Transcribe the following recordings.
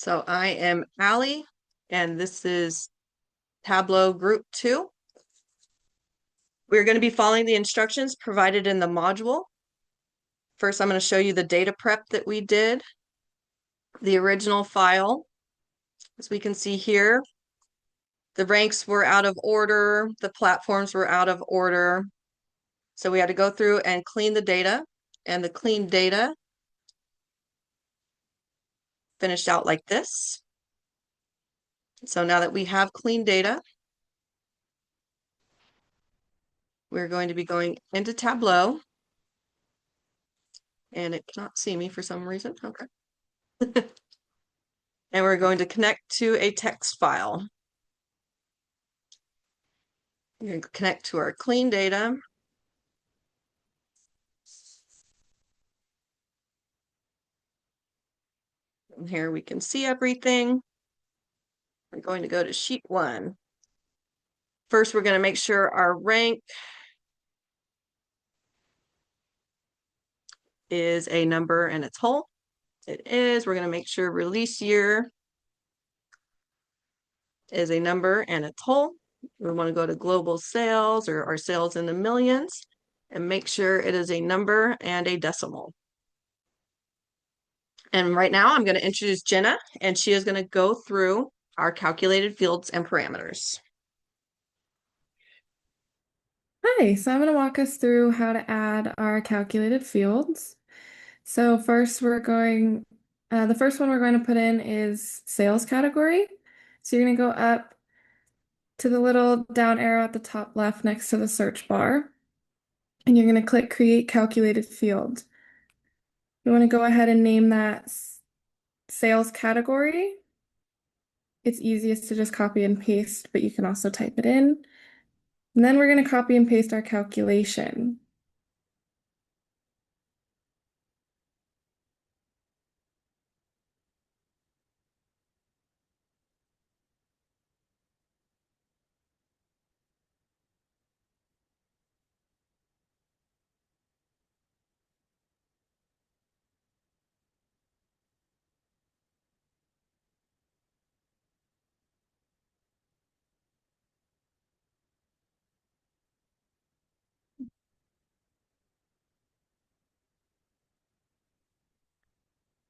So I am Allie, and this is Tableau Group 2. We're going to be following the instructions provided in the module. First, I'm going to show you the data prep that we did. The original file, as we can see here, the ranks were out of order, the platforms were out of order. So we had to go through and clean the data, and the clean data finished out like this. So now that we have clean data, we're going to be going into Tableau, and it cannot see me for some reason. Okay. And we're going to connect to a text file. We're going to connect to our clean data. And here we can see everything. We're going to go to sheet 1. First, we're going to make sure our rank is a number and it's whole. It is. We're going to make sure release year is a number and it's whole. We want to go to global sales or our sales in the millions and make sure it is a number and a decimal. And right now I'm going to introduce Jenna, and she is going to go through our calculated fields and parameters. Hi, so I'm going to walk us through how to add our calculated fields. So first the first one we're going to put in is sales category. So you're going to go up to the little down arrow at the top left next to the search bar, and you're going to click Create Calculated Field. You want to go ahead and name that sales category. It's easiest to just copy and paste, but you can also type it in. And then we're going to copy and paste our calculation.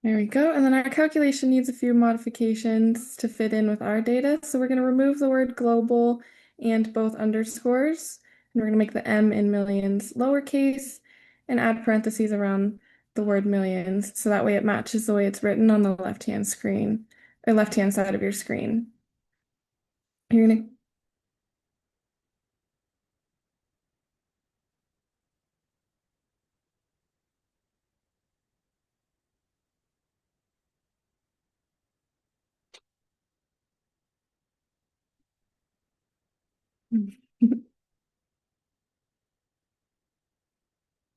There we go. And then our calculation needs a few modifications to fit in with our data. So we're going to remove the word global and both underscores. And we're going to make the M in millions lowercase and add parentheses around the word millions. So that way it matches the way it's written on the left-hand screen or left-hand side of your screen. You're going to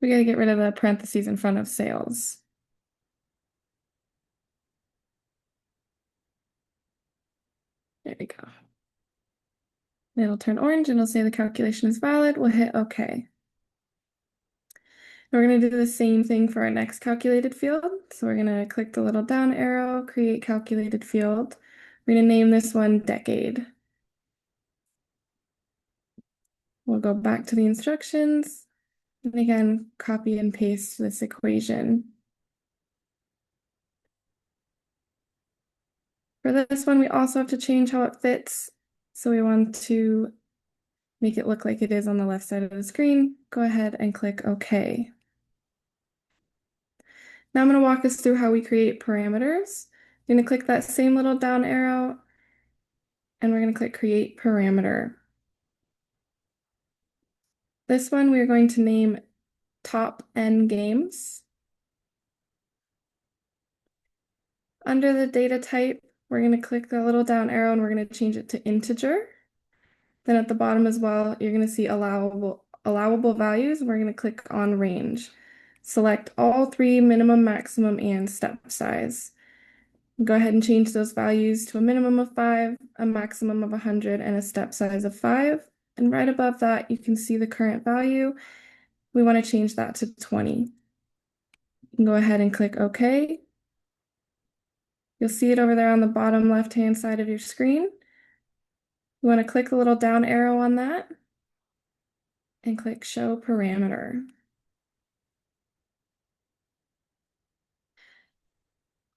we got to get rid of the parentheses in front of sales. There we go. It'll turn orange and it'll say the calculation is valid. We'll hit OK. We're going to do the same thing for our next calculated field. So we're going to click the little down arrow, create calculated field. We're going to name this one decade. We'll go back to the instructions and again, copy and paste this equation. For this one, we also have to change how it fits. So we want to make it look like it is on the left side of the screen. Go ahead and click OK. Now I'm going to walk us through how we create parameters. I'm going to click that same little down arrow and we're going to click Create Parameter. This one we're going to name Top N Games. Under the data type, we're going to click the little down arrow and we're going to change it to integer. Then at the bottom as well, you're going to see allowable values. We're going to click on range. Select all three: minimum, maximum, and step size. Go ahead and change those values to a minimum of 5, a maximum of 100, and a step size of 5. And right above that, you can see the current value. We want to change that to 20. You can go ahead and click OK. You'll see it over there on the bottom left-hand side of your screen. You want to click the little down arrow on that and click Show Parameter.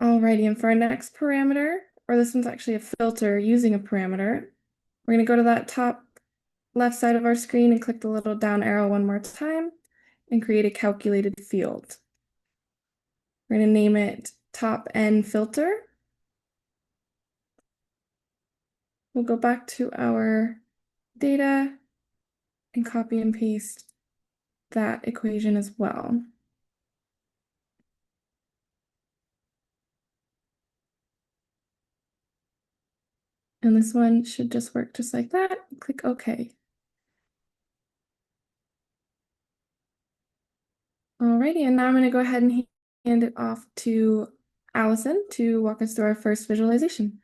Alrighty, and for our next parameter, or this one's actually a filter using a parameter, we're going to go to that top left side of our screen and click the little down arrow one more time and create a calculated field. We're going to name it top N filter. We'll go back to our data and copy and paste that equation as well. And this one should just work just like that. Click OK. Alrighty, and now I'm going to go ahead and hand it off to Allison to walk us through our first visualization.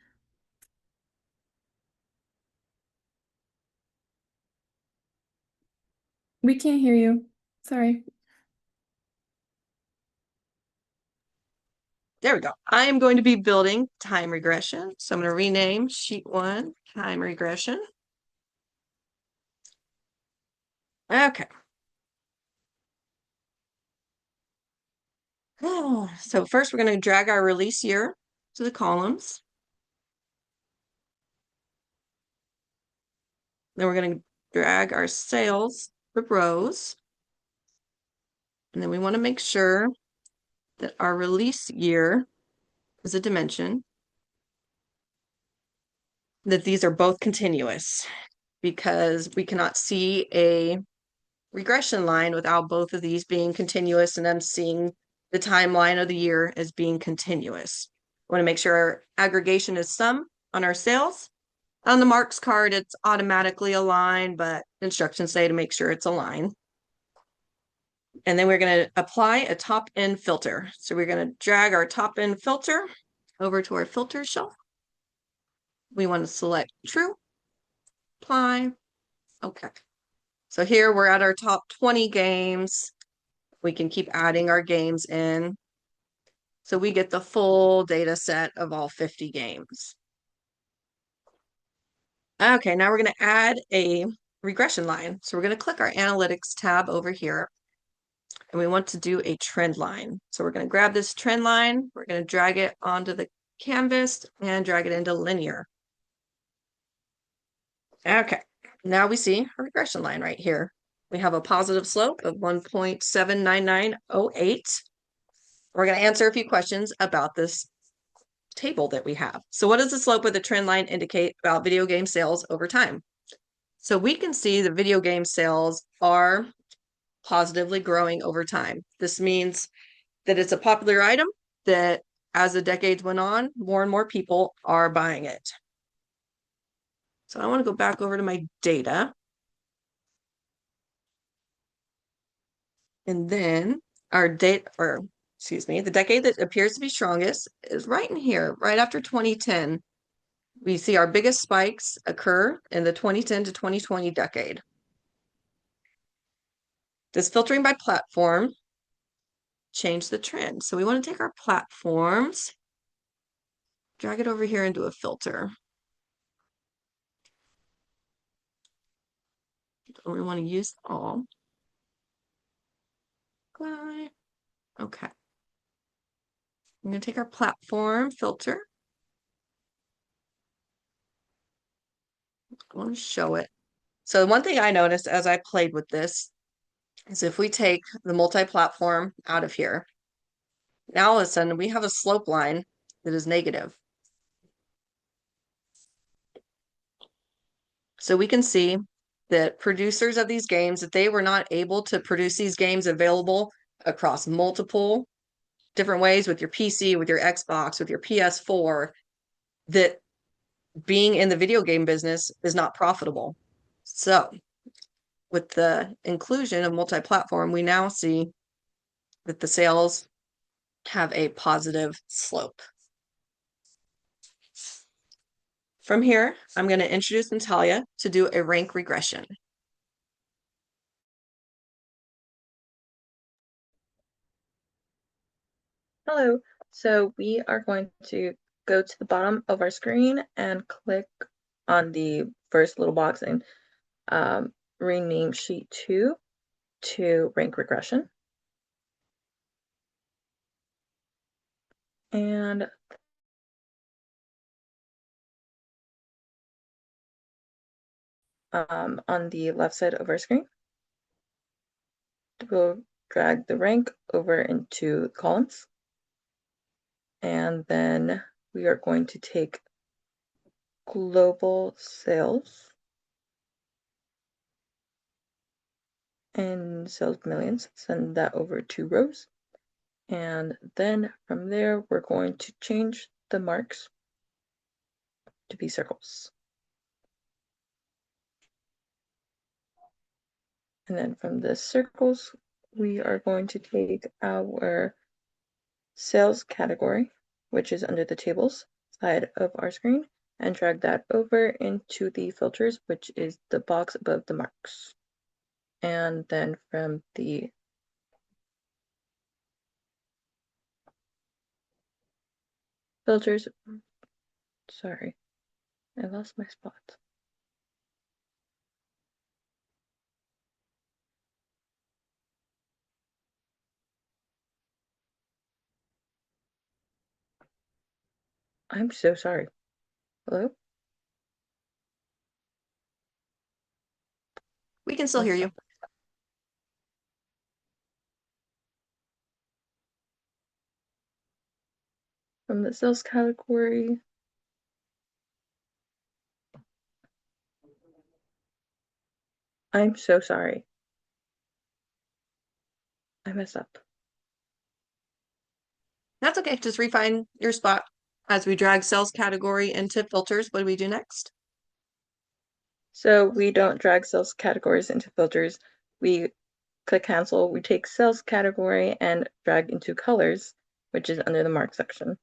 We can't hear you. Sorry. There we go. I am going to be building time regression. So I'm going to rename sheet 1 time regression. Okay. So first we're going to drag our release year to the columns. Then we're going to drag our sales to rows. And then we want to make sure that our release year is a dimension, that these are both continuous, because we cannot see a regression line without both of these being continuous and them seeing the timeline of the year as being continuous. We want to make sure our aggregation is sum on our sales. On the marks card, it's automatically aligned, but instructions say to make sure it's aligned. And then we're going to apply a top end filter. So we're going to drag our top end filter over to our filter shelf. We want to select true, apply, okay. So here we're at our top 20 games. We can keep adding our games in. So we get the full data set of all 50 games. Okay, now we're going to add a regression line. So we're going to click our analytics tab over here. And we want to do a trend line. So we're going to grab this trend line. We're going to drag it onto the canvas and drag it into linear. Okay, now we see a regression line right here. We have a positive slope of 1.79908. We're going to answer a few questions about this table that we have. So what does the slope of the trend line indicate about video game sales over time? So we can see the video game sales are positively growing over time. This means that it's a popular item, that as the decades went on, more and more people are buying it. So I want to go back over to my data. And then our date, or excuse me, the decade that appears to be strongest is right in here, right after 2010. We see our biggest spikes occur in the 2010 to 2020 decade. This filtering by platform changed the trend. So we want to take our platforms, drag it over here into a filter. We want to use all. Okay. I'm going to take our platform filter. I want to show it. So one thing I noticed as I played with this is if we take the multi-platform out of here, now all of a sudden we have a slope line that is negative. So we can see that producers of these games, if they were not able to produce these games available across multiple different ways with your PC, with your Xbox, with your PS4, that being in the video game business is not profitable. So with the inclusion of multi-platform, we now see that the sales have a positive slope. From here, I'm going to introduce Natalia to do a rank regression. Hello. So we are going to go to the bottom of our screen and click on the first little box and rename sheet 2 to rank regression. And on the left side of our screen, we'll drag the rank over into columns. And then we are going to take global sales and sales millions, send that over to rows. And then from there, we're going to change the marks to be circles. And then from the circles, we are going to take our sales category, which is under the tables side of our screen, and drag that over into the filters, which is the box above the marks. And then from the filters, sorry, I lost my spot. I'm so sorry. Hello? We can still hear you. From the sales category, I'm so sorry. I messed up. That's okay. Just refine your spot. As we drag sales category into filters, what do we do next? So we don't drag sales categories into filters. We click cancel. We take sales category and drag into colors, which is under the mark section.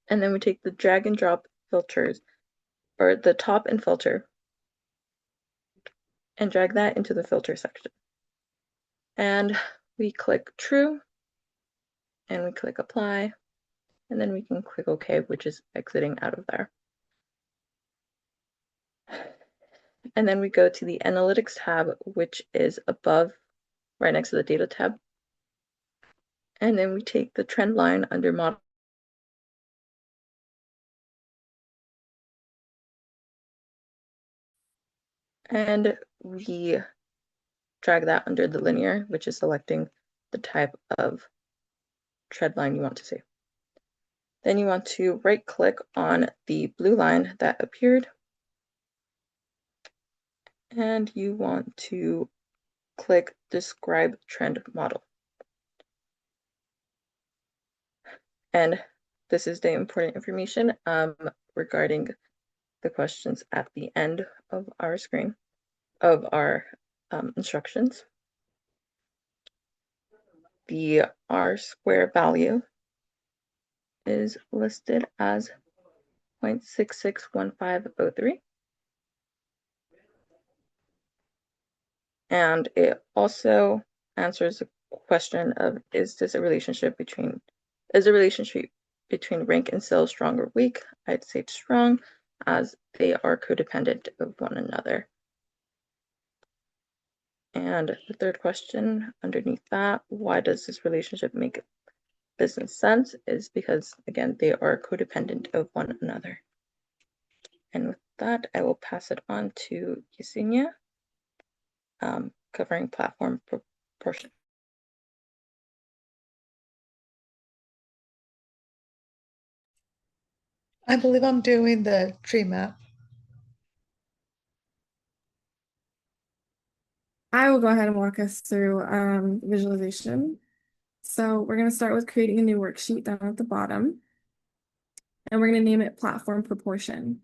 And then we take the drag and drop filters, or the top and filter, and drag that into the filter section. And we click true, and we click apply, and then we can click OK, which is exiting out of there. And then we go to the analytics tab, which is above, right next to the data tab. And then we take the trend line under model and we drag that under the linear, which is selecting the type of trend line you want to see. Then you want to right click on the blue line that appeared, and you want to click describe trend model. And this is the important information regarding the questions at the end of our screen, of our instructions. The R square value is listed as 0.661503. And it also answers the question of, is the relationship between rank and sales strong or weak? I'd say it's strong, as they are codependent of one another. And the third question underneath that, why does this relationship make business sense, is because, again, they are codependent of one another. And with that, I will pass it on to Yesenia, covering platform proportion. I believe I'm doing the tree map. I will go ahead and walk us through visualization. So we're going to start with creating a new worksheet down at the bottom. And we're going to name it platform proportion.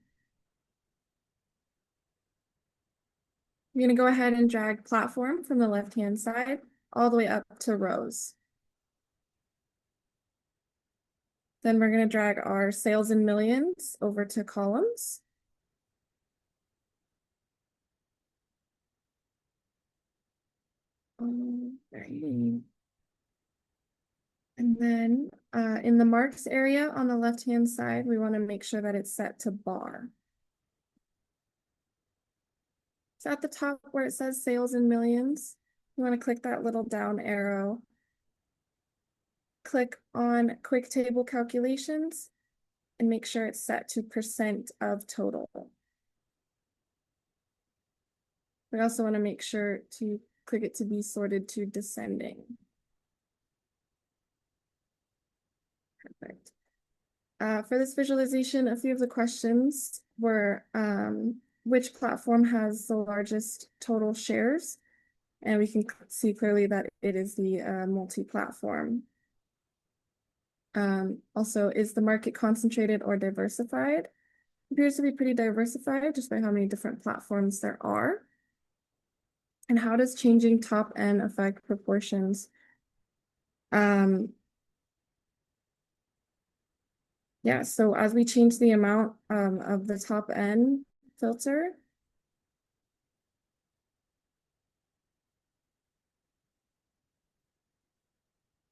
You're going to go ahead and drag platform from the left-hand side all the way up to rows. Then we're going to drag our sales in millions over to columns. Alrighty. And then In the marks area on the left-hand side, we want to make sure that it's set to bar. So at the top where it says sales in millions, you want to click that little down arrow. Click on quick table calculations and make sure it's set to percent of total. We also want to make sure to click it to be sorted to descending. Perfect. For this visualization, a few of the questions were which platform has the largest total shares? And we can see clearly that it is the multi-platform. Also, is the market concentrated or diversified? It appears to be pretty diversified just by how many different platforms there are. And how does changing top N affect proportions? Yeah, so as we change the amount of the top N filter,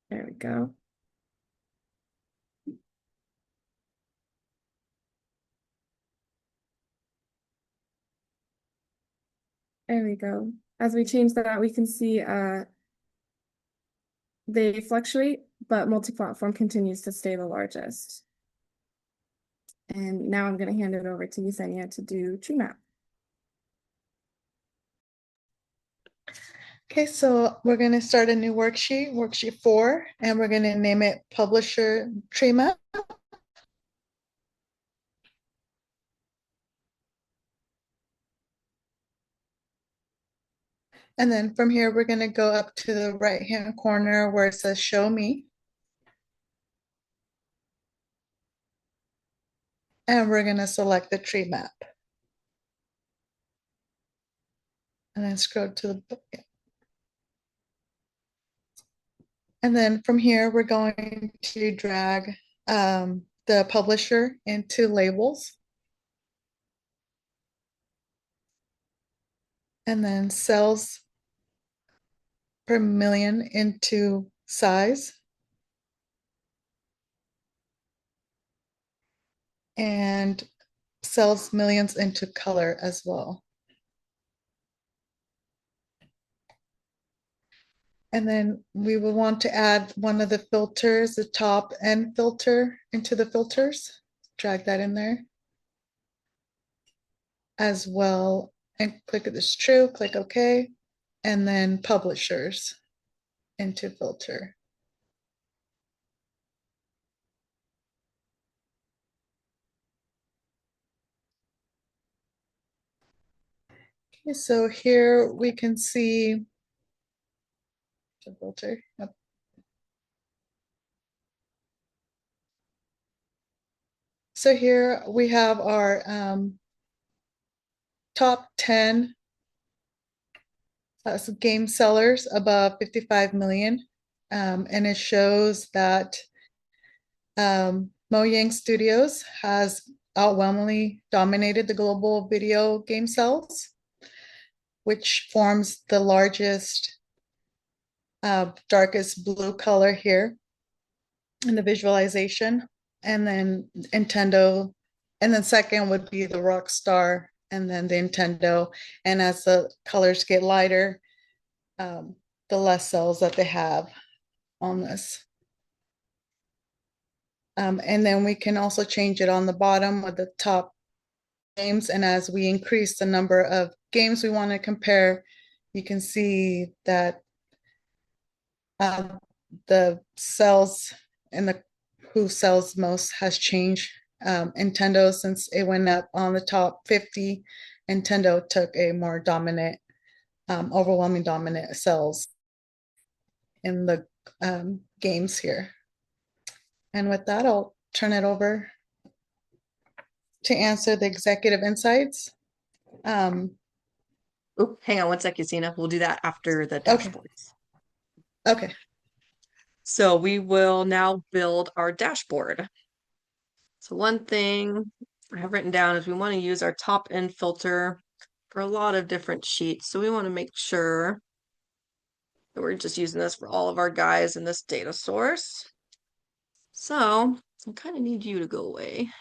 there we go. There we go. As we change that, we can see they fluctuate, but multi-platform continues to stay the largest. And now I'm going to hand it over to Yesenia to do tree map. Okay, so we're going to start a new worksheet, worksheet 4, and we're going to name it Publisher Tree Map. And then from here, we're going to go up to the right-hand corner where it says Show Me. And we're going to select the tree map. And then scroll to the book. And then from here, we're going to drag the publisher into labels. And then sales per million into size. And sales millions into color as well. And then we will want to add one of the filters, the top N filter into the filters. Drag that in there as well. And click it is true, click OK. And then publishers into filter. Okay, so here we can see the filter. Yep. So here we have our top 10 game sellers above 55 million. And it shows that Mojang Studios has overwhelmingly dominated the global video game sales, which forms the largest darkest blue color here in the visualization. And then Nintendo, and then second would be the Rockstar, and then the Nintendo. And as the colors get lighter, the less cells that they have on this. And then we can also change it on the bottom with the top games. And as we increase the number of games we want to compare, you can see that the cells and the who sells most has changed. Nintendo, since it went up on the top 50, Nintendo took a more dominant, overwhelming dominant sales in the games here. And with that, I'll turn it over to answer the executive insights. Oh, hang on one second, Zena. We'll do that after the Okay. dashboards. Okay. So we will now build our dashboard. So one thing I have written down is we want to use our top N filter for a lot of different sheets. So we want to make sure that we're just using this for all of our guys in this data source. So I kind of need you to go away.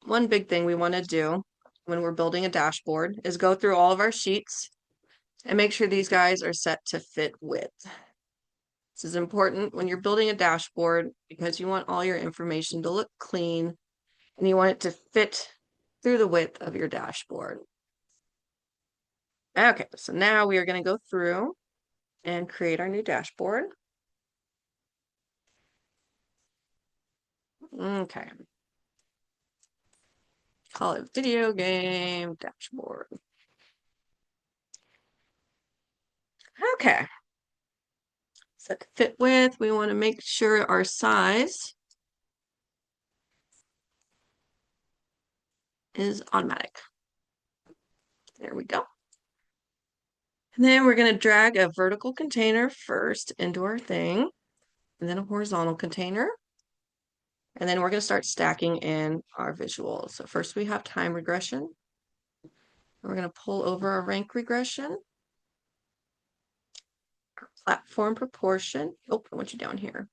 One big thing we want to do when we're building a dashboard is go through all of our sheets and make sure these guys are set to fit width. This is important when you're building a dashboard because you want all your information to look clean and you want it to fit through the width of your dashboard. Okay, so now we are going to go through and create our new dashboard. Okay. Call it video game dashboard. Okay. Set to fit width. We want to make sure our size is automatic. There we go. And then we're going to drag a vertical container first into our thing, and then a horizontal container. And then we're going to start stacking in our visuals. So first we have time regression. We're going to pull over our rank regression, our platform proportion. Oh, I want you down here.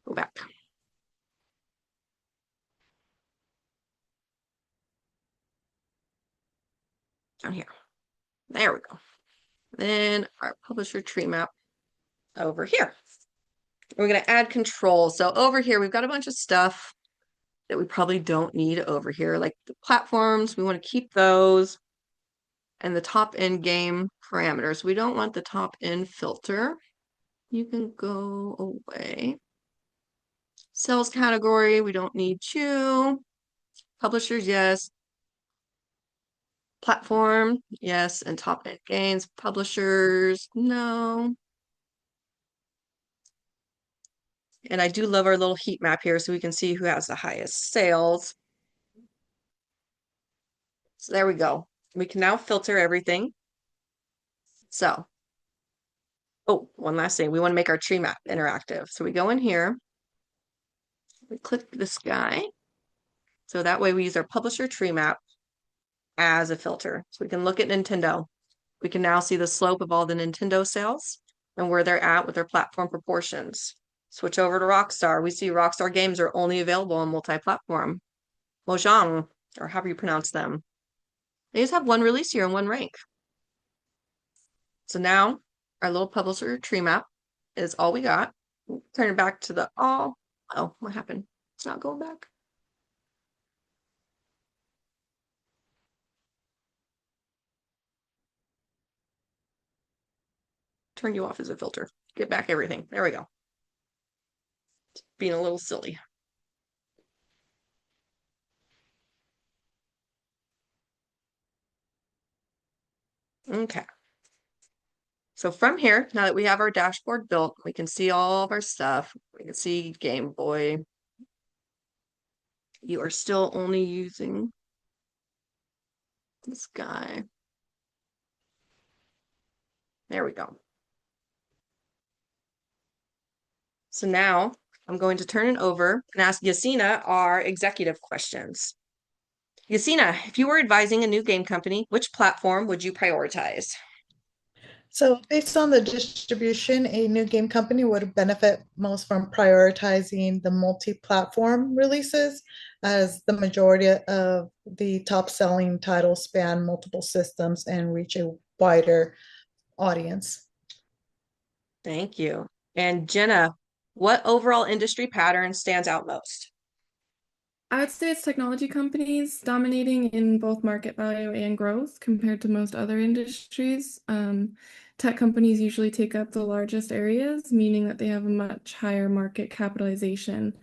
Go back. Down here. There we go. Then our publisher tree map over here. We're going to add controls. So over here, we've got a bunch of stuff that we probably don't need over here, like the platforms. We want to keep those and the top end game parameters. We don't want the top end filter. You can go away. Sales category, we don't need you. Publishers, yes. Platform, yes. And top end games. Publishers, no. And I do love our little heat map here so we can see who has the highest sales. So there we go. We can now filter everything. So, oh, one last thing. We want to make our tree map interactive. So we go in here, we click this guy. So that way we use our publisher tree map as a filter. So we can look at Nintendo. We can now see the slope of all the Nintendo sales and where they're at with their platform proportions. Switch over to Rockstar. We see Rockstar games are only available on multi-platform. Mojang, or however you pronounce them. They just have one release here and one rank. So now our little publisher tree map is all we got. Turn it back to the all. Oh, what happened? It's not going back. Turn you off as a filter. Get back everything. There we go. Being a little silly. Okay. So from here, now that we have our dashboard built, we can see all of our stuff. We can see Game Boy. You are still only using this guy. There we go. So now I'm going to turn it over and ask Yasina our executive questions. Yasina, if you were advising a new game company, which platform would you prioritize? So based on the distribution, a new game company would benefit most from prioritizing the multi-platform releases, as the majority of the top-selling titles span multiple systems and reach a wider audience. Thank you. And Jenna, what overall industry pattern stands out most? I would say it's technology companies dominating in both market value and growth compared to most other industries. Tech companies usually take up the largest areas, meaning that they have a much higher market capitalization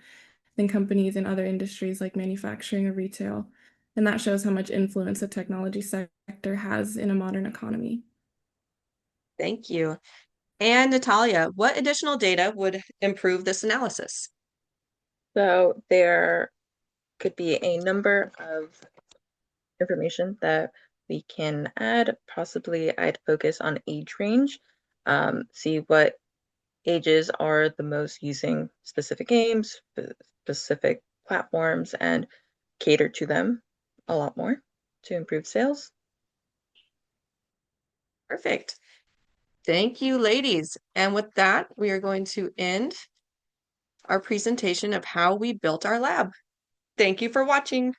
than companies in other industries like manufacturing or retail. And that shows how much influence the technology sector has in a modern economy. Thank you. And Natalia, what additional data would improve this analysis? So there could be a number of information that we can add. Possibly I'd focus on age range, see what ages are the most using specific games, specific platforms, and cater to them a lot more to improve sales. Perfect. Thank you, ladies. And with that, we are going to end our presentation of how we built our lab. Thank you for watching.